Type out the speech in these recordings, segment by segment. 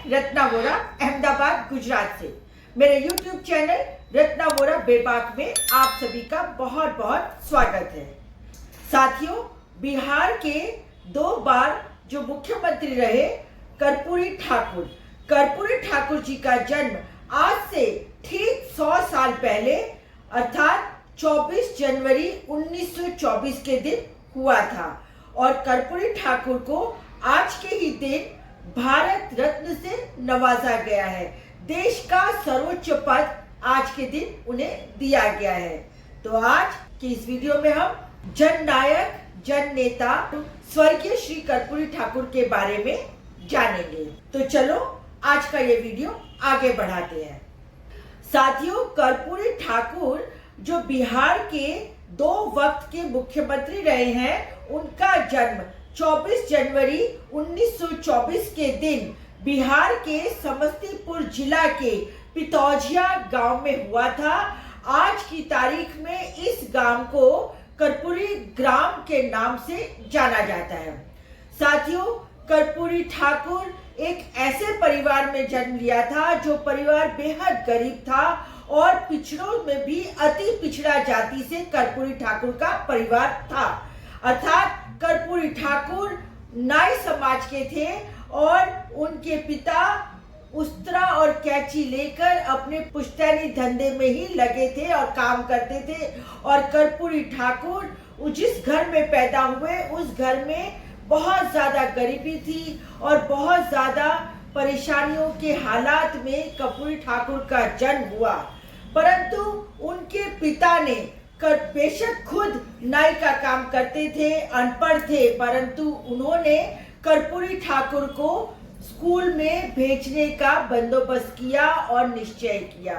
रत्ना वोरा अहमदाबाद गुजरात से। मेरे YouTube channel Ratna Vora बेबाक में आप सभी का बहुत बहुत स्वागत है। साथियों, बिहार के 2 बार जो मुख्यमंत्री रहे कर्पूरी ठाकुर जी का जन्म आज से ठीक 100 साल पहले अर्थात 24 जनवरी 1924 के दिन हुआ था और कर्पूरी ठाकुर को आज के ही दिन भारत रत्न से नवाजा गया है। देश का सर्वोच्च पद आज के दिन उन्हें दिया गया है। तो आज की इस वीडियो में हम जननायक, जन नेता स्वर्गीय श्री कर्पूरी ठाकुर के बारे में जानेंगे। तो चलो आज का ये वीडियो आगे बढ़ाते हैं। साथियों, कर्पूरी ठाकुर जो बिहार के 2 वक्त के मुख्यमंत्री रहे हैं, उनका जन्म 24 जनवरी 1924 के दिन बिहार के समस्तीपुर जिला के पितौजिया गांव में हुआ था। आज की तारीख में इस गांव को कर्पूरी ग्राम के नाम से जाना जाता है। साथियों, कर्पूरी ठाकुर एक ऐसे परिवार में जन्म लिया था जो परिवार बेहद गरीब था और पिछड़ों में भी अति पिछड़ा जाति से कर्पूरी ठाकुर का परिवार था। अर्थात कर्पूरी ठाकुर नाई समाज के थे और उनके पिता उस्तरा और कैंची लेकर अपने पुश्तैनी धंधे में ही लगे थे और काम करते थे। और कर्पूरी ठाकुर जिस घर में पैदा हुए उस घर में बहुत ज्यादा गरीबी थी और बहुत ज्यादा परेशानियों के हालात में कर्पूरी ठाकुर का जन्म हुआ। परंतु उनके पिता ने बेशक खुद नाई का काम करते थे, अनपढ़ थे, परंतु उन्होंने कर्पूरी ठाकुर को स्कूल में भेजने का बंदोबस्त किया और निश्चय किया।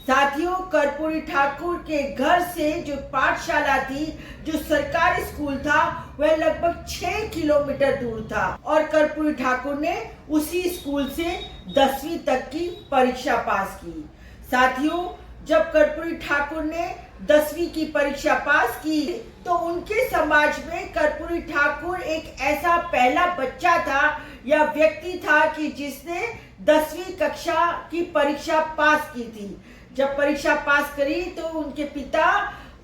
साथियों, कर्पूरी ठाकुर के घर से जो पाठशाला थी, जो सरकारी स्कूल था, वह लगभग 6 किलोमीटर दूर था और कर्पूरी ठाकुर ने उसी स्कूल से 10वीं तक की परीक्षा पास की। साथियों, जब कर्पूरी ठाकुर ने 10वीं की परीक्षा पास की तो उनके समाज में कर्पूरी ठाकुर एक ऐसा पहला बच्चा था या व्यक्ति था कि जिसने 10वीं कक्षा की परीक्षा पास की थी। जब परीक्षा पास करी तो उनके पिता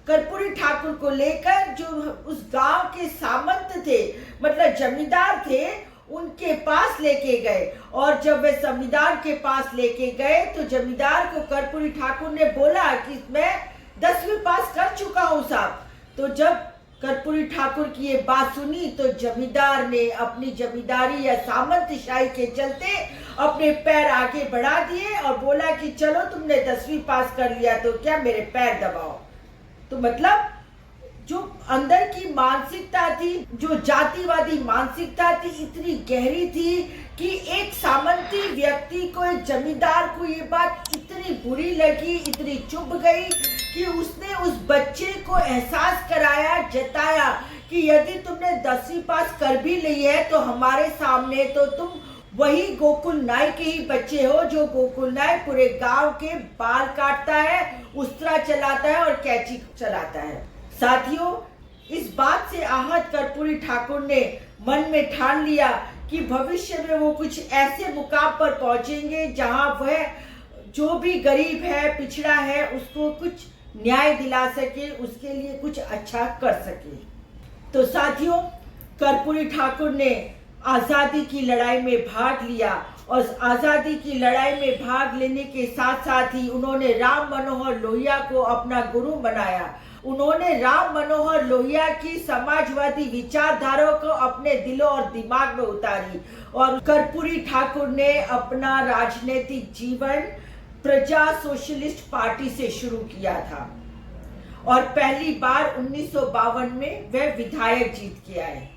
कर्पूरी ठाकुर को लेकर जो उस गांव के सामंत थे, मतलब जमींदार थे, उनके पास लेके गए। और जब वे जमींदार के पास लेके गए तो जमींदार को कर्पूरी ठाकुर ने बोला कि मैं 10वीं पास कर चुका हूं साहब। तो जब कर्पूरी ठाकुर की ये बात सुनी तो जमींदार ने अपनी जमींदारी या सामंतशाही के चलते अपने पैर आगे बढ़ा दिए और बोला कि चलो तुमने 10वीं पास कर लिया तो क्या मेरे पैर दबाओ। तो मतलब जो अंदर की मानसिकता थी, जो जातिवादी मानसिकता थी, इतनी गहरी थी कि एक सामंती व्यक्ति को, एक जमींदार को ये बात इतनी बुरी लगी, इतनी चुभ गई कि उसने उस बच्चे को एहसास कराया, जताया कि यदि तुमने 10वीं पास कर भी ली है तो हमारे सामने तो तुम वही गोकुल नाई के ही बच्चे हो जो गोकुल नाई पूरे गांव के बाल काटता है, उस्तरा चलाता है और कैंची चलाता है। साथियों, इस बात से आहत कर्पूरी ठाकुर ने मन में ठान लिया कि भविष्य में वो कुछ ऐसे मुकाम पर पहुंचेंगे जहां वह जो भी गरीब है, पिछड़ा है, उसको कुछ न्याय दिला सके, उसके लिए कुछ अच्छा कर सके। तो साथियों, कर्पूरी ठाकुर ने आज़ादी की लड़ाई में भाग लिया और आज़ादी की लड़ाई में भाग लेने के साथ साथ ही उन्होंने राम मनोहर लोहिया को अपना गुरु बनाया। उन्होंने राम मनोहर लोहिया की समाजवादी विचारधारा को अपने दिलों और दिमाग में उतारी और कर्पूरी ठाकुर ने अपना राजनीतिक जीवन प्रजा सोशलिस्ट पार्टी से शुरू किया था और पहली बार 1952 में वह विधायक जीत के आए।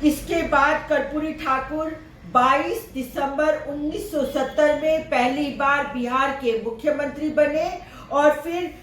इसके बाद कर्पूरी ठाकुर 22 दिसंबर 1970 में पहली बार बिहार के मुख्यमंत्री बने और फिर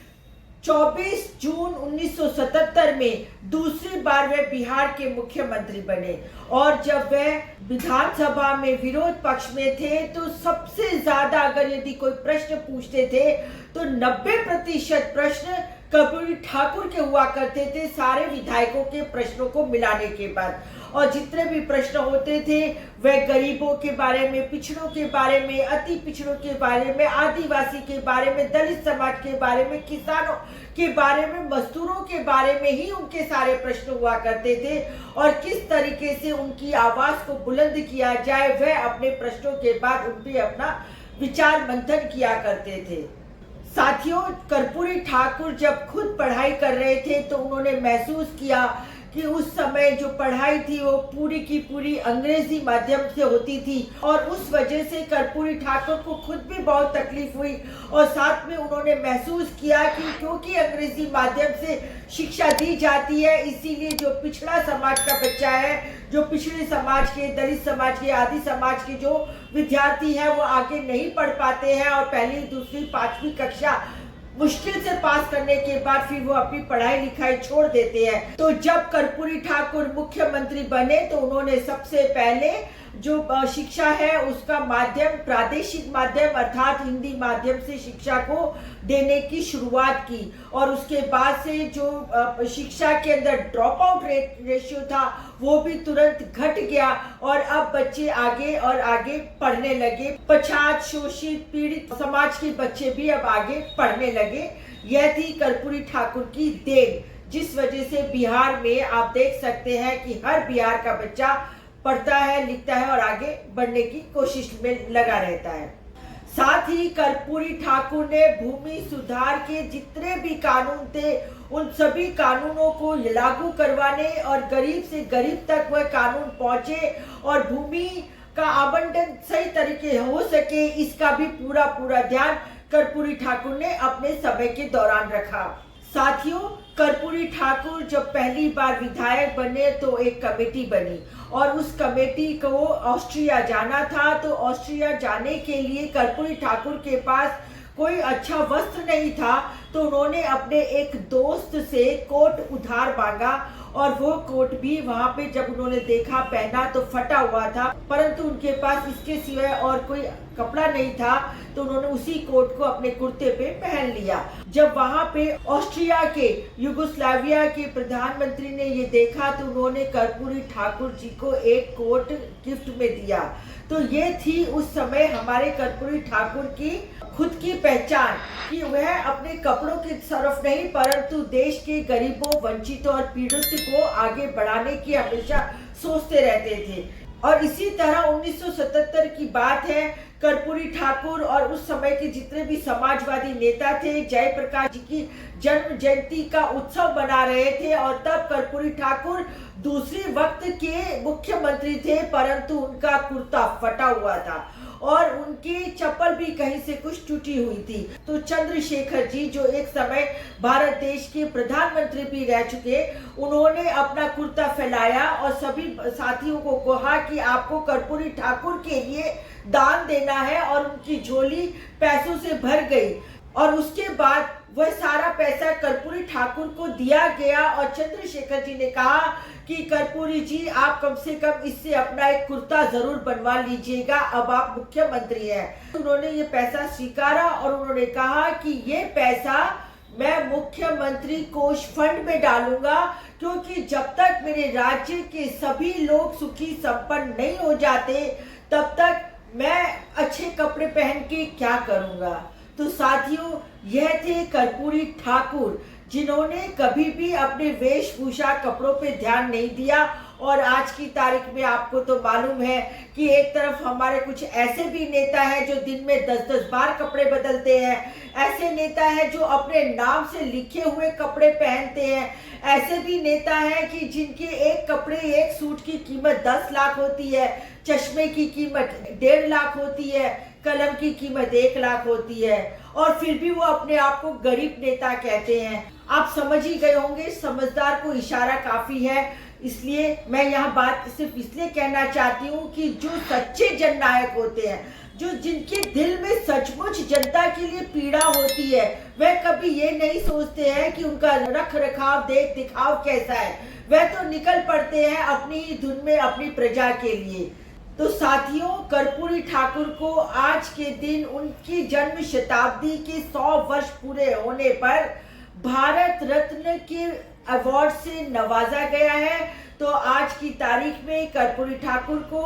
24 जून 1977 में दूसरी बार वे बिहार के मुख्यमंत्री बने। और जब वे विधानसभा में विरोध पक्ष में थे तो सबसे ज्यादा अगर यदि कोई प्रश्न पूछते थे तो 90% प्रश्न कर्पूरी ठाकुर के हुआ करते थे, सारे विधायकों के प्रश्नों को मिलाने के बाद। और जितने भी प्रश्न होते थे वह गरीबों के बारे में, पिछड़ों के बारे में, अति पिछड़ों के बारे में, आदिवासी के बारे में, दलित समाज के बारे में, किसानों के बारे में, मजदूरों के बारे में ही उनके सारे प्रश्न हुआ करते थे। और किस तरीके से उनकी आवाज को बुलंद किया जाए, वह अपने प्रश्नों के बाद उन पे अपना विचार मंथन किया करते थे। साथियों, कर्पूरी ठाकुर जब खुद पढ़ाई कर रहे थे तो उन्होंने महसूस किया कि उस समय जो पढ़ाई थी वो पूरी की पूरी अंग्रेजी माध्यम से होती थी और उस वजह से कर्पूरी ठाकुर को खुद भी बहुत तकलीफ हुई। और साथ में उन्होंने महसूस किया कि क्योंकि अंग्रेजी माध्यम से शिक्षा दी जाती है, इसीलिए जो पिछड़ा समाज का बच्चा है, जो पिछड़े समाज के, दलित समाज के, आदि समाज के जो विद्यार्थी हैं वो आगे नहीं पढ़ पाते हैं और पहली, दूसरी, पांचवी कक्षा मुश्किल से पास करने के बाद फिर वो अपनी पढ़ाई लिखाई छोड़ देते हैं। तो जब कर्पूरी ठाकुर मुख्यमंत्री बने तो उन्होंने सबसे पहले जो शिक्षा है उसका माध्यम प्रादेशिक माध्यम अर्थात हिंदी माध्यम से शिक्षा को देने की शुरुआत की। और उसके बाद से जो शिक्षा के अंदर ड्रॉप आउट रेशियो था वो भी तुरंत घट गया और अब बच्चे आगे और आगे पढ़ने लगे। पछात, शोषित, पीड़ित समाज के बच्चे भी अब आगे पढ़ने लगे। यह थी कर्पूरी ठाकुर की देन, जिस वजह से बिहार में आप देख सकते हैं कि हर बिहार का बच्चा पढ़ता है, लिखता है और आगे बढ़ने की कोशिश में लगा रहता है। साथ ही कर्पूरी ठाकुर ने भूमि सुधार के जितने भी कानून थे उन सभी कानूनों को लागू करवाने और गरीब से गरीब तक वह कानून पहुंचे और भूमि का आवंटन सही तरीके हो सके, इसका भी पूरा ध्यान कर्पूरी ठाकुर ने अपने समय के दौरान रखा। साथियों, कर्पूरी ठाकुर जब पहली बार विधायक बने तो एक कमेटी बनी और उस कमेटी को ऑस्ट्रिया जाना था। तो ऑस्ट्रिया जाने के लिए कर्पूरी ठाकुर के पास कोई अच्छा वस्त्र नहीं था, तो उन्होंने अपने एक दोस्त से कोट उधार मांगा और वो कोट भी वहां पे जब उन्होंने देखा, पहना तो फटा हुआ था, परंतु उनके पास इसके सिवाय और कोई कपड़ा नहीं था, तो उन्होंने उसी कोट को अपने कुर्ते पे पहन लिया। जब वहां पे ऑस्ट्रिया के युगोस्लाविया के प्रधानमंत्री ने ये देखा तो उन्होंने कर्पूरी ठाकुर जी को एक कोट गिफ्ट में दिया। तो ये थी उस समय हमारे कर्पूरी ठाकुर की खुद की पहचान कि वह अपने कपड़ों की तरफ नहीं परंतु देश के गरीबों, वंचितों और पीड़ित को आगे बढ़ाने की हमेशा सोचते रहते थे। और इसी तरह 1977 की बात है, कर्पूरी ठाकुर और उस समय के जितने भी समाजवादी नेता थे जयप्रकाश जी की जन्म जयंती का उत्सव मना रहे थे और तब कर्पूरी ठाकुर दूसरे वक्त के मुख्यमंत्री थे, परंतु उनका कुर्ता फटा हुआ था और उनकी चप्पल भी कहीं से कुछ टूटी हुई थी। तो चंद्रशेखर जी जो एक समय भारत देश के प्रधानमंत्री भी रह चुके, उन्होंने अपना कुर्ता फैलाया और सभी साथियों को कहा कि आपको कर्पूरी ठाकुर के लिए दान देना है और उनकी झोली पैसों से भर गई और उसके बाद वह सारा पैसा कर्पूरी ठाकुर को दिया गया और चंद्रशेखर जी ने कहा कि कर्पूरी जी आप कम से कम इससे अपना एक कुर्ता जरूर बनवा लीजिएगा, अब आप मुख्यमंत्री हैं। उन्होंने ये पैसा स्वीकारा और उन्होंने कहा कि ये पैसा मैं मुख्यमंत्री कोष फंड में डालूंगा, क्योंकि जब तक मेरे राज्य के सभी लोग सुखी संपन्न नहीं हो जाते तब तक मैं अच्छे कपड़े पहन के क्या करूंगा। तो साथियों, यह थे कर्पूरी ठाकुर जिन्होंने कभी भी अपने वेशभूषा कपड़ों पे ध्यान नहीं दिया। और आज की तारीख में आपको तो मालूम है कि एक तरफ हमारे कुछ ऐसे भी नेता हैं जो दिन में 10-10 बार कपड़े बदलते हैं, ऐसे नेता हैं जो अपने नाम से लिखे हुए कपड़े पहनते हैं, ऐसे भी नेता हैं कि जिनके एक कपड़े, एक सूट की कीमत 10 लाख होती है, चश्मे की कीमत 1.5 लाख होती है, कलम की कीमत 1 लाख होती है और फिर भी वो अपने आप को गरीब नेता कहते हैं। आप समझ ही गए होंगे, समझदार को इशारा काफी है। इसलिए मैं यहाँ बात सिर्फ इसलिए कहना चाहती हूँ कि जो सच्चे जननायक होते हैं, जो जिनके दिल में सचमुच जनता के लिए पीड़ा होती है, वह कभी ये नहीं सोचते हैं कि उनका रख रखाव, देख दिखाव कैसा है। वह तो निकल पड़ते हैं अपनी ही धुन में अपनी प्रजा के लिए। तो साथियों, कर्पूरी ठाकुर को आज के दिन उनकी जन्म शताब्दी के 100 वर्ष पूरे होने पर भारत रत्न के अवार्ड से नवाजा गया है। तो आज की तारीख में कर्पूरी ठाकुर को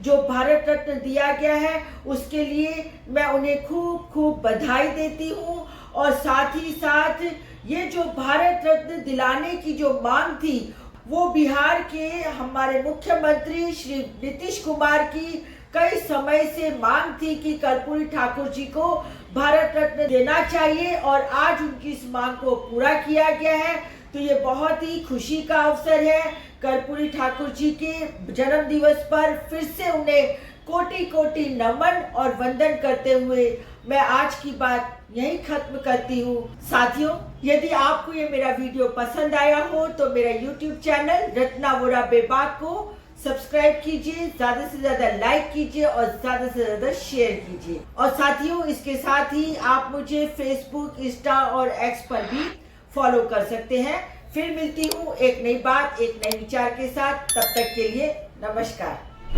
जो भारत रत्न दिया गया है उसके लिए मैं उन्हें खूब खूब बधाई देती हूँ। और साथ ही साथ ये जो भारत रत्न दिलाने की जो मांग थी वो बिहार के हमारे मुख्यमंत्री श्री नीतीश कुमार की कई समय से मांग थी कि कर्पूरी ठाकुर जी को भारत रत्न देना चाहिए और आज उनकी इस मांग को पूरा किया गया है। तो ये बहुत ही खुशी का अवसर है। कर्पूरी ठाकुर जी के जन्म दिवस पर फिर से उन्हें कोटि कोटि नमन और वंदन करते हुए मैं आज की बात यही खत्म करती हूँ। साथियों, यदि आपको ये मेरा वीडियो पसंद आया हो तो मेरा YouTube चैनल रत्ना वोरा बेबाक को सब्सक्राइब कीजिए, ज्यादा से ज्यादा लाइक कीजिए और ज्यादा से ज्यादा शेयर कीजिए। और साथियों, इसके साथ ही आप मुझे फेसबुक, इंस्टा और एक्स पर भी फॉलो कर सकते हैं। फिर मिलती हूँ एक नई बात, एक नए विचार के साथ। तब तक के लिए नमस्कार।